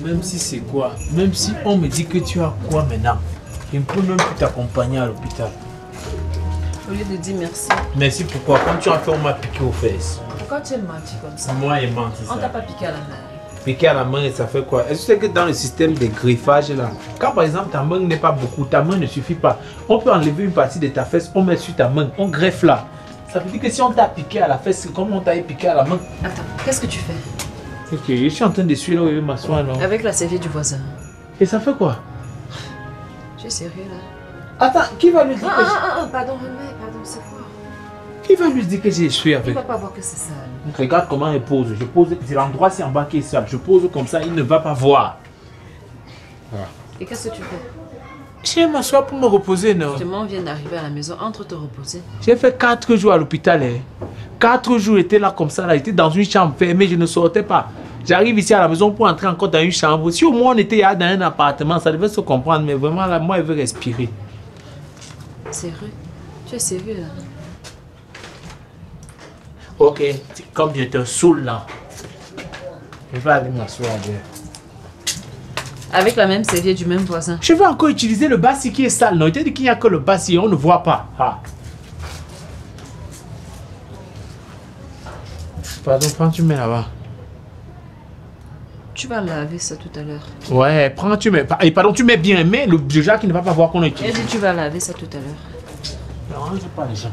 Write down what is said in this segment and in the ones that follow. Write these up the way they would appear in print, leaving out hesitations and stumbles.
Même si c'est quoi, même si on me dit que tu as quoi maintenant, je ne peux même plus t'accompagner à l'hôpital. Au lieu de dire merci. Merci pourquoi? Quand tu as fait, on m'a piqué aux fesses. Pourquoi tu es menti comme ça? Moi, il menti ça. On t'a pas piqué à la main. Piqué à la main, et ça fait quoi? Est-ce que tu sais que dans le système de griffage là, quand par exemple ta main n'est pas beaucoup, ta main ne suffit pas, on peut enlever une partie de ta fesse, on met sur ta main, on greffe là. Ça veut dire que si on t'a piqué à la fesse, c'est comme on t'a piqué à la main. Attends, qu'est-ce que tu fais? Ok, je suis en train de suivre là où je vais m'asseoir non? Avec la serviette du voisin. Et ça fait quoi? Tu es sérieux là? Attends, qui va lui dire que pardon, remets, pardon, c'est quoi? Qui va lui dire que j'ai essuyé avec? Il va pas voir que c'est sale. Regarde comment elle pose. Je pose, c'est l'endroit c'est en bas qui est sale. Je pose comme ça, il ne va pas voir. Voilà. Et qu'est-ce que tu fais? Je vais m'asseoir pour me reposer, non? Justement, on vient d'arriver à la maison, entre te reposer. J'ai fait 4 jours à l'hôpital. 4 jours, j'étais là comme ça. J'étais dans une chambre fermée, je ne sortais pas. J'arrive ici à la maison pour entrer encore dans une chambre. Si au moins on était dans un appartement, ça devait se comprendre. Mais vraiment, là, moi, je veux respirer. Sérieux? Tu es sérieux là? Ok, comme je te saoule là, je vais aller m'asseoir. Avec la même serviette du même voisin. Je vais encore utiliser le bassi qui est sale. Non, il t'a dit qu'il n'y a que le bassi, on ne voit pas. Ah. Pardon, prends, tu mets là-bas. Tu vas laver ça tout à l'heure. Ouais, prends, tu mets. Et pardon, tu mets bien, mais le Jacques qui ne va pas voir qu'on a utilisé. Elle dit tu vas laver ça tout à l'heure. Non, je sais pas les gens.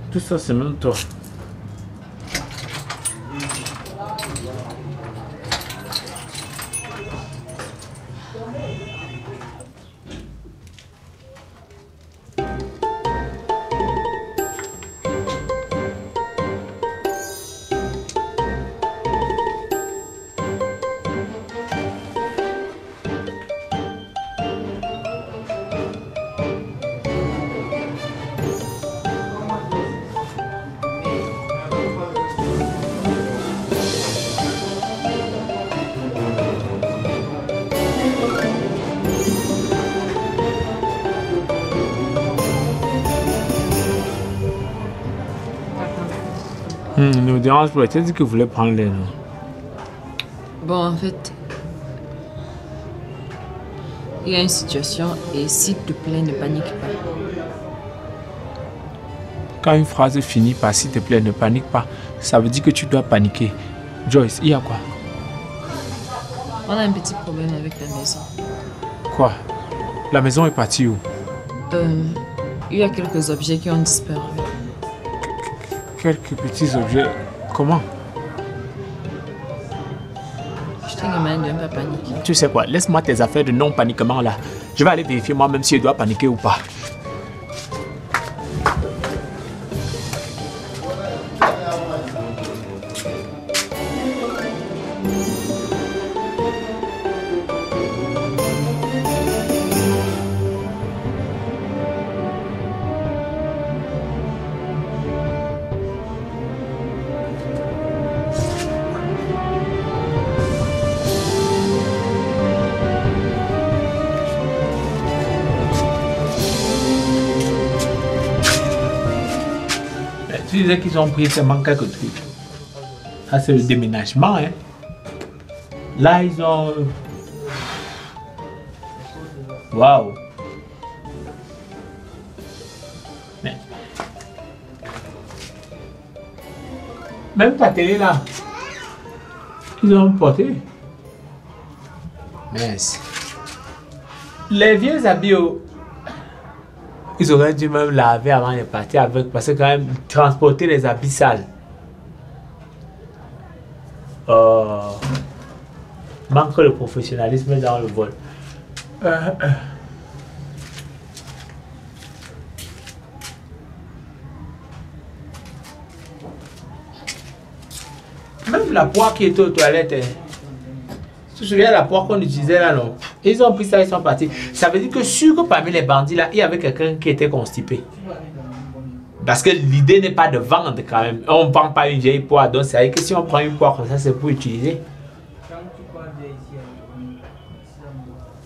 Tout ça, c'est même toi. Ne me dérange pas, tu as dit que vous voulez prendre l'air. Bon, en fait, il y a une situation et s'il te plaît, ne panique pas. Quand une phrase finit par s'il te plaît, ne panique pas, ça veut dire que tu dois paniquer. Joyce, il y a quoi? On a un petit problème avec la maison. Quoi? La maison est partie où? Il y a quelques objets qui ont disparu. Quelques petits objets. Comment? Je te demande de ne pas paniquer. Tu sais quoi? Laisse-moi tes affaires de non-paniquement là. Je vais aller vérifier moi-même si je dois paniquer ou pas. Tu disais qu'ils ont pris seulement quelques trucs. Ça, c'est le déménagement. Hein. Là, ils ont... Waouh! Mais... Même ta télé là, ils ont porté. Mince. Les vieux habits, ils auraient dû même laver avant de partir avec, parce que quand même, transporter les habits sales. Manque de professionnalisme dans le vol. Même la poire qui était aux toilettes, tu te souviens de la poire qu'on utilisait là, non? Ils ont pris ça, ils sont partis. Ça veut dire que sûr que parmi les bandits là, il y avait quelqu'un qui était constipé. Parce que l'idée n'est pas de vendre quand même. On ne vend pas une vieille poire. Donc c'est vrai que si on prend une poire comme ça, c'est pour utiliser.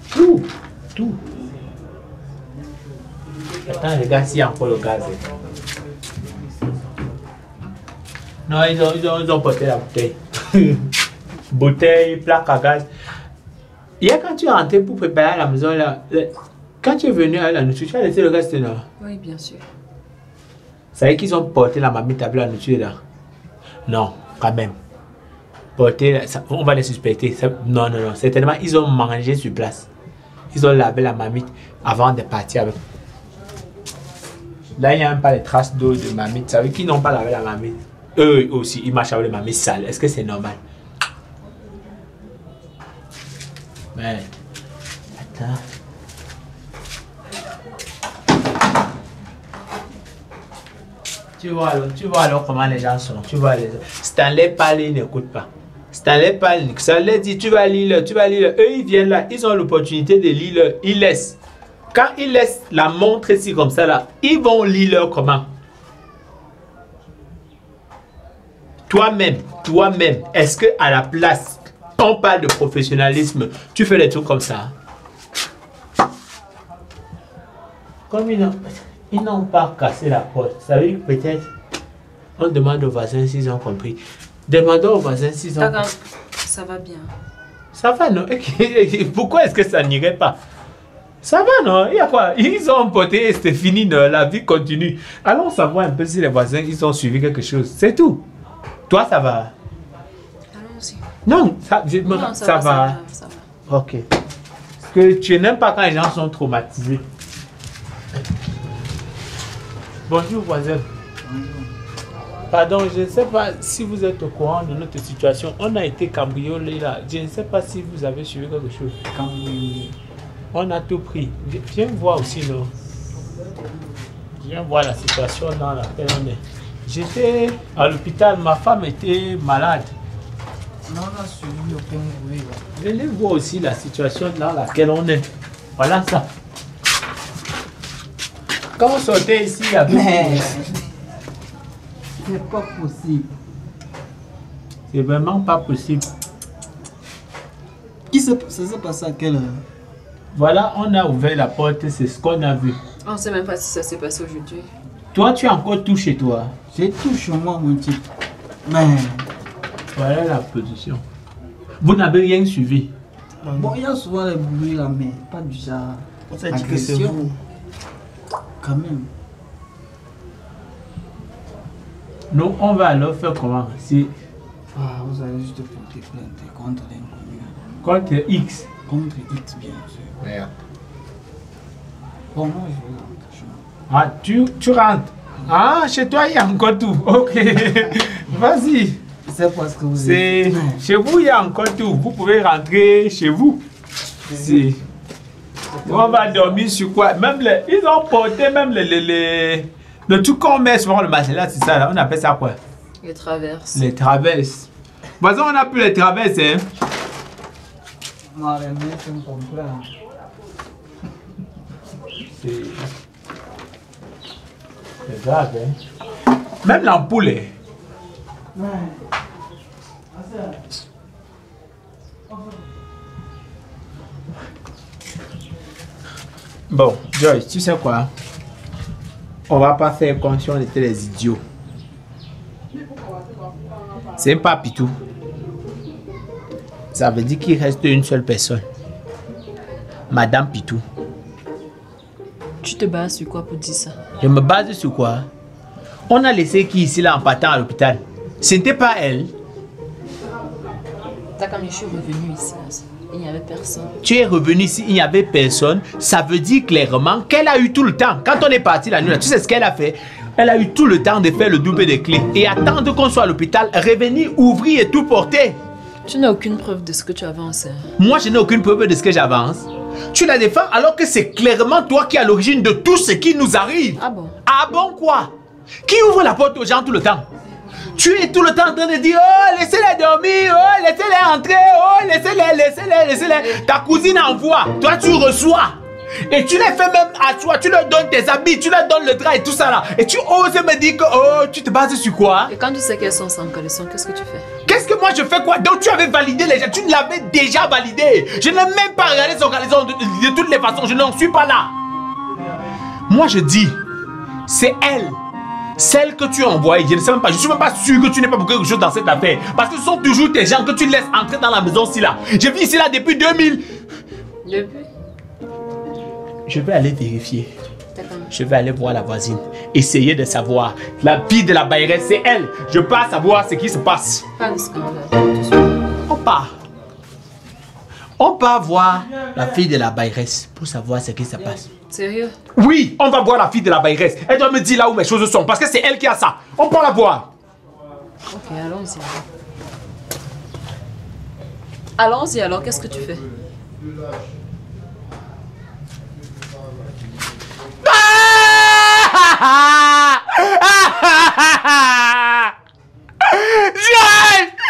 Tout. Tout. Attends, regarde s'il y a encore le gaz. Non, ils ont porté la bouteille. Bouteille, plaque à gaz. Hier, quand tu es rentré pour préparer à la maison, là, quand tu es venu à la nourriture, tu as laissé le reste là. Oui, bien sûr. Ça veut dire qu'ils ont porté la mamie, avec la nourriture là. Non, quand même. Porter, on va les suspecter. Non, certainement, ils ont mangé sur place. Ils ont lavé la mamie avant de partir avec. Là, il n'y a même pas les traces d'eau de mamie. Ça veut dire qu'ils n'ont pas lavé la mamie. Eux aussi, ils marchent avec les mamies sales. Est-ce que c'est normal? Mais, attends. Tu vois alors comment les gens sont. Tu vois les. Stanley parle, il n'écoute pas. Stanley parle, Stanley dit tu vas lire. Eux ils viennent là, ils ont l'opportunité de lire. Ils laissent. Quand ils laissent la montre ici comme ça là, ils vont lire comment? Toi-même, est-ce que à la place, on parle de professionnalisme, tu fais des trucs comme ça? Comme ils n'ont pas cassé la porte. Ça veut dire que peut-être on demande aux voisins s'ils ont compris. Demandons aux voisins s'ils ont compris. Ça va bien. Ça va, non? Pourquoi est-ce que ça n'irait pas? Ça va, non? Il y a quoi? Ils ont emporté, c'était fini, non? La vie continue. Allons savoir un peu si les voisins ils ont suivi quelque chose. C'est tout. Toi, ça va? Allons-y. Non, ça va. Ça va. Ok. Parce que tu n'aimes pas quand les gens sont traumatisés. Bonjour, voisin. Pardon, je ne sais pas si vous êtes au courant de notre situation. On a été cambriolé là. Je ne sais pas si vous avez suivi quelque chose. Cambriolé. On a tout pris. Viens voir aussi, non? Viens voir la situation dans laquelle on est. J'étais à l'hôpital, ma femme était malade. Non, on a suivi aucun bruit. Venez voir aussi la situation dans laquelle on est. Voilà ça. Quand on sortait ici, il y avait... Mais c'est pas possible. C'est vraiment pas possible. Ça s'est passé à quelle heure? Voilà, on a ouvert la porte, c'est ce qu'on a vu. On ne sait même pas si ça s'est passé aujourd'hui. Toi, tu as encore tout chez toi. J'ai tout chez moi, mon type. Mais... Voilà la position. Vous n'avez rien suivi. Bon, il y a souvent les bruits là, mais pas du genre. On s'est dit que c'est vous. Quand même. Nous, on va alors faire comment? Si... Ah, vous allez juste porter plainte contre l'inconnu. Contre X. Contre X, bien sûr. Merde. Bon, moi, je vais rentrer chez moi. Ah, tu rentres. Ah, chez toi, il y a encore tout. Ok. Vas-y. C'est parce que vous C'est... êtes... Chez vous, il y a encore tout. Vous pouvez rentrer chez vous. Si. On va dormir sur quoi? Même les... Ils ont porté même le truc qu'on met sur le matelas, c'est ça là. On appelle ça quoi? Les traverses. Les traverses. Voisin, on n'a plus les traverses, hein? Non, les mecs sont complets. C'est grave, hein? Même l'ampoule, hein? Ouais. Bon, Joyce, tu sais quoi? On va pas faire comme si on était des idiots. C'est pas Pitou. Ça veut dire qu'il reste une seule personne. Madame Pitou. Tu te bases sur quoi pour dire ça? Je me base sur quoi? On a laissé qui ici là en partant à l'hôpital? Ce n'était pas elle. Quand je suis revenue ici, il n'y avait personne. Tu es revenu ici, il n'y avait personne. Ça veut dire clairement qu'elle a eu tout le temps. Quand on est parti la nuit, là, tu sais ce qu'elle a fait? Elle a eu tout le temps de faire le double des clés. Et attendre qu'on soit à l'hôpital, revenir, ouvrir et tout porter. Tu n'as aucune preuve de ce que tu avances. Moi, je n'ai aucune preuve de ce que j'avance. Tu la défends alors que c'est clairement toi qui es à l'origine de tout ce qui nous arrive. Ah bon? Ah bon quoi? Qui ouvre la porte aux gens tout le temps? Tu es tout le temps en train de dire oh laissez-les dormir, oh laissez-les entrer, oh laissez-les. Ta cousine envoie, toi tu reçois. Et tu les fais même à toi, tu leur donnes tes habits, tu leur donnes le drap et tout ça là. Et tu oses me dire que oh tu te bases sur quoi? Et quand tu sais qu'elles sont sans caleçon, qu'est-ce que tu fais? Qu'est-ce que moi je fais quoi? Donc tu avais validé les gens, tu l'avais déjà validé. Je n'ai même pas regardé son caleçon de toutes les façons, je n'en suis pas là. Moi je dis, c'est elle. Celles que tu as envoyées, je ne sais même pas, je suis même pas sûr que tu n'es pas pour quelque chose dans cette affaire. Parce que ce sont toujours tes gens que tu laisses entrer dans la maison ici là. Je vis ici là depuis 2000. Depuis? Je vais aller vérifier. Je vais aller voir la voisine. Essayer de savoir. La fille de la bailleresse, c'est elle. Je pars savoir ce qui se passe. Pas de scandale. On part voir la fille de la bailleresse pour savoir ce qui se passe. Sérieux? Oui, on va voir la fille de la bailleresse. Elle doit me dire là où mes choses sont. Parce que c'est elle qui a ça. On peut la voir. Ok, allons-y. Allons-y alors, qu'est-ce que tu fais?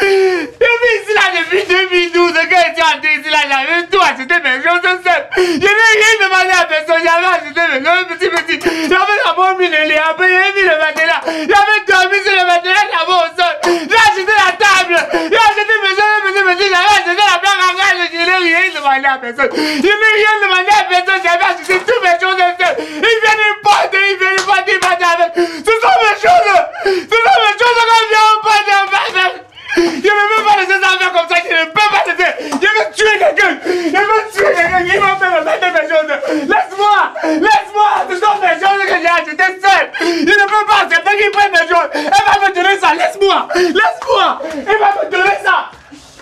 Depuis ici là, depuis 2012, quand tu as été ici là, j'avais tout acheté mes choses seul. Je n'ai rien demandé à personne, j'avais acheté mes choses petit. J'avais d'abord mis le lit, après j'ai mis le matelas. J'avais dormi sur le matelas d'abord au sol. J'ai acheté la table, j'ai acheté mes choses petit. J'avais acheté la plaque à gaz, je n'ai rien demandé à personne. Je n'ai rien demandé à personne, j'avais acheté toutes mes choses seul. Ils viennent importer, avec. Ce sont mes choses qu'on vient importer. Je ne veux pas laisser ça faire comme ça, je ne peux pas laisser. Je veux tuer quelqu'un. Qui va me mettre mes choses. Laisse-moi. Ce sont mes choses que j'ai achetées seul. Je ne peux pas accepter qu'il prenne mes choses. Elle va me donner ça. Laisse-moi. Elle va me donner ça.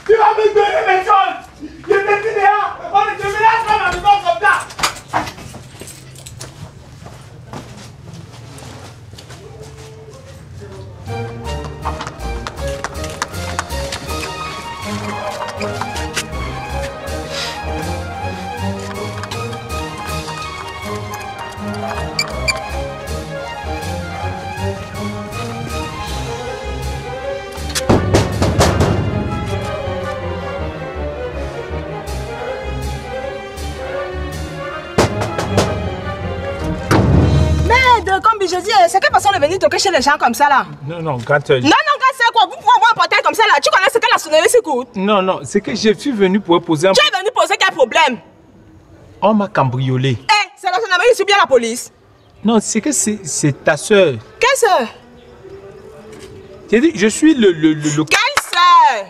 Tu vas me donner mes choses. Je te dis là. On ne te mélange pas ma maison comme ça. Comme je dis, c'est quelle personne est venue toquer chez les gens comme ça là? Non, quand... Non, quand c'est quoi? Vous pouvez avoir un portail comme ça là? Tu connais ce que la sonnerie se coûte? Non, c'est que je suis venu pour poser un... Tu es venu poser quel problème? On m'a cambriolé. C'est la gendarmerie ou bien la police? Non, c'est que c'est ta soeur. Quelle soeur? J'ai dit, je suis le... Quelle soeur?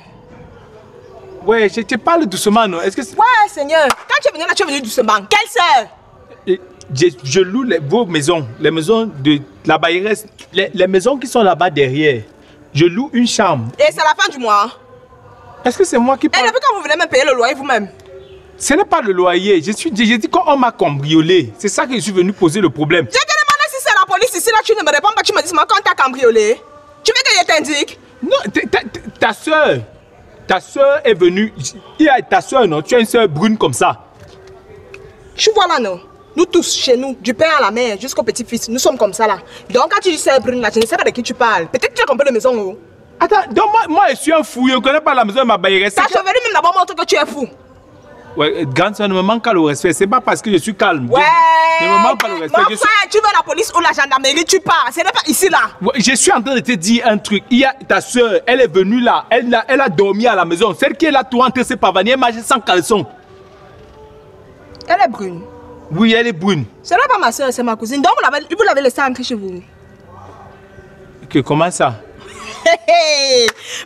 Ouais, je te parle doucement, non? Est-ce que c'est... Ouais, Seigneur. Quand tu es venu là, tu es venu doucement. Quelle soeur? Je loue vos maisons, les maisons de la bailleresse, les maisons qui sont là-bas derrière. Je loue une chambre. Et c'est la fin du mois. Est-ce que c'est moi qui parle? Et depuis quand vous venez même payer le loyer vous-même? Ce n'est pas le loyer. J'ai dit qu'on m'a cambriolé. C'est ça que je suis venu poser le problème. Je te demande si c'est la police ici là, tu ne me réponds pas, tu me dis quand t'as cambriolé. Tu veux que je t'indique? Non, ta soeur est venue. Ta soeur, non? Tu as une soeur brune comme ça. Tu vois là, non? Nous tous, chez nous, du père à la mère jusqu'au petit-fils, nous sommes comme ça là. Donc quand tu dis c'est brune là, je ne sais pas de qui tu parles. Peut-être que tu as compris la maison où. Attends, donc moi je suis un fou, je ne connais pas la maison de ma bailleresse. Ta chevelure même d'abord montre que tu es fou. Ouais, grande soeur, ne me manque pas le respect. C'est pas parce que je suis calme. Ouais. Ne me manque pas le respect. Mon frère, tu veux la police ou la gendarmerie, tu pars. Ce n'est pas ici là. Ouais, je suis en train de te dire un truc. Il y a ta soeur, elle est venue là. Elle a dormi à la maison. Celle qui est là, toi, entre ses pavaniers, elle marche sans caleçon. Elle est brune. Oui, elle est brune. Ce n'est pas ma soeur, c'est ma cousine. Donc vous l'avez laissée entrer chez vous. Comment ça?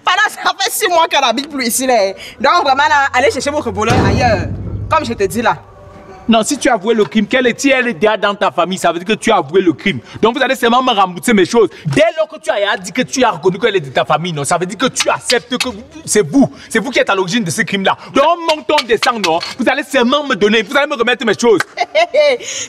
Pendant ça fait 6 mois qu'elle habite plus ici là. Donc vraiment là, allez chercher votre voleur ailleurs. Comme je te dis là. Non, si tu as avoué le crime, si elle est déjà dans ta famille, ça veut dire que tu as avoué le crime. Donc vous allez seulement me rembourser mes choses. Dès lors que tu as dit que tu as reconnu qu'elle est de ta famille, non, ça veut dire que tu acceptes que c'est vous qui êtes à l'origine de ce crime-là. Donc monte, on descend, non, vous allez seulement me donner, vous allez me remettre mes choses.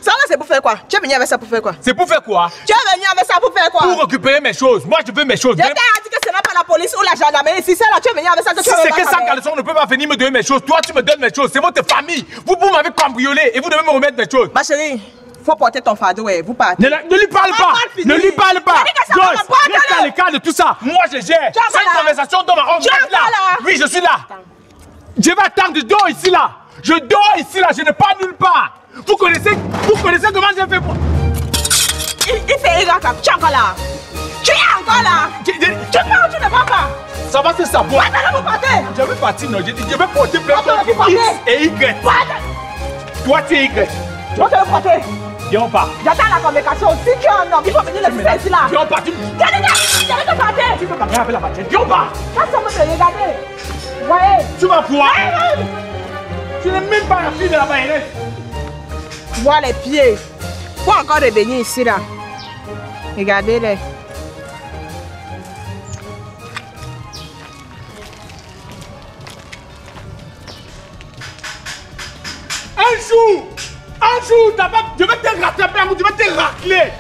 Ça là c'est pour faire quoi? Tu es venu avec ça pour faire quoi? C'est pour faire quoi? Tu es venu avec ça pour faire quoi? Pour récupérer mes choses. Moi je veux mes choses. Je t'ai dit que ce n'est pas la police ou la gendarmerie. Si c'est là, tu es venu avec ça que tu veux. Si c'est que sans caleçon, on ne peut pas venir me donner mes choses. Toi tu me donnes mes choses. C'est votre famille. Vous m'avez cambriolé et vous devez me remettre mes choses. Ma chérie, faut porter ton fardeau, ouais. Vous partez. Ne lui parle pas. Ne lui parle pas. Reste à l'écart de tout ça. Moi je gère. C'est une conversation dans ma robe. Oui, je suis là. Je vais attendre. Je dors ici là. Je dors ici là. Je ne pars nulle part. Vous connaissez comment j'ai fait pour... Il fait Iraka. Tu es encore là. Tu es encore là. Tu pars ou tu ne pars pas? Ça va se savoir. Vous partez. Je vais partir, non. Je vais porter plein de X et Y. Toi tu es Y. Tu vas te porter. Viens, on part. J'attends la convocation. Si tu es un homme, il faut venir le faire ici là. Viens, on part. J'allais te partir. Tu peux parler avec la machette. Viens, on part. Ça semble te regarder. Voyez. Tu vas voir. Tu n'es même pas la fille de la baïonnette. Vois les pieds. Faut encore revenir ici là. Regardez-les. Un jour, je vais te rattraper, je vais te racler.